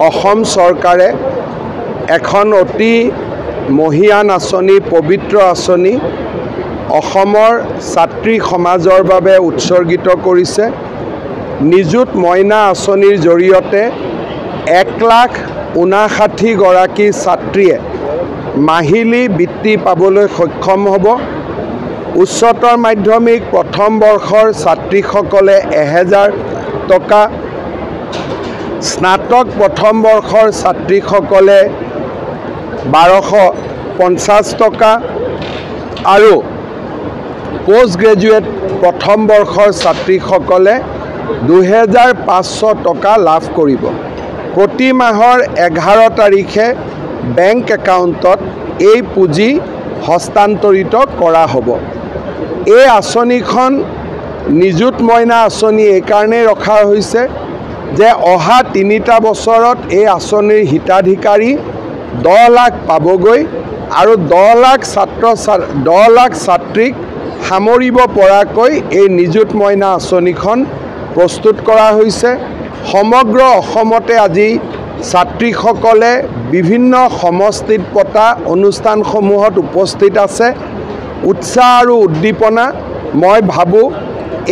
অসম চৰকাৰে এখন অতি মহিয়ান আঁচনি পবিত্ৰ আঁচনি অসমৰ ছাত্ৰী সমাজৰ বাবে উৎসৰ্গিত কৰিছে। নিযুত মইনা আঁচনিৰ জৰিয়তে 1,59,000 গৰাকী ছাত্ৰীয়ে মাহিলী বৃত্তি পাবলৈ সক্ষম হ'ব। উচ্চতৰ মাধ্যমিক প্ৰথম বৰ্ষৰ ছাত্ৰীসকলে 1000 টকা, স্নাতক প্ৰথম বৰ্ষৰ ছাত্ৰীসকলে 1250 টকা আৰু পোষ্ট গ্ৰেজুৱেট প্ৰথম বৰ্ষৰ ছাত্ৰীসকলে 2500 টকা লাভ কৰিব। প্ৰতি মাহৰ 11 তাৰিখে বেংক একাউণ্টত এই পুঁজি হস্তান্তৰিত কৰা হ'ব। এই আঁচনিখন নিযুত মইনা আঁচনি এইকাৰণেই ৰখা হৈছে যে অহা 3টা বছৰত এই আঁচনিৰ হিতাধিকাৰী 10 লাখ পাবগৈ আৰু 10 লাখ ছাত্ৰীক সামৰিব পৰাকৈ এই নিযুত মইনা আঁচনিখন প্ৰস্তুত কৰা হৈছে। সমগ্ৰ অসমতে আজি ছাত্ৰীসকলে বিভিন্ন সমষ্টিত পতা অনুষ্ঠানসমূহত উপস্থিত আছে। উৎসাহ আৰু উদ্দীপনা, মই ভাবোঁ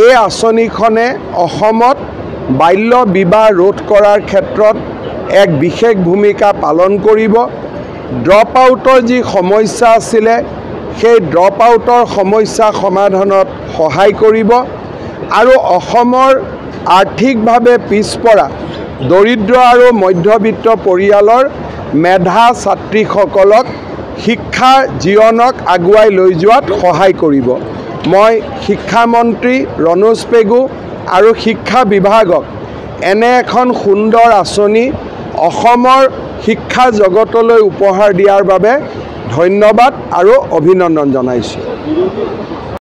এই আঁচনিখনে অসমত বাল্য বিবাহ ৰোধ কৰাৰ ক্ষেত্ৰত এক বিশেষ ভূমিকা পালন কৰিব। ড্ৰপ আউটৰ যি সমস্যা আছিলে সেই ড্ৰপ আউটৰ সমস্যা সমাধানত সহায় কৰিব আৰু অসমৰ আৰ্থিকভাৱে পিছপৰা দৰিদ্ৰ আৰু মধ্যবিত্ত পৰিয়ালৰ মেধা ছাত্ৰীসকলক শিক্ষা জীৱনক আগুৱাই লৈ যোৱাত সহায় কৰিব। মই শিক্ষামন্ত্ৰী ৰণোজ পেগু আৰু শিক্ষা বিভাগক এনে এখন সুন্দৰ আঁচনি অসমৰ শিক্ষা জগতলৈ উপহাৰ দিয়াৰ বাবে ধন্যবাদ আৰু অভিনন্দন জনাইছোঁ।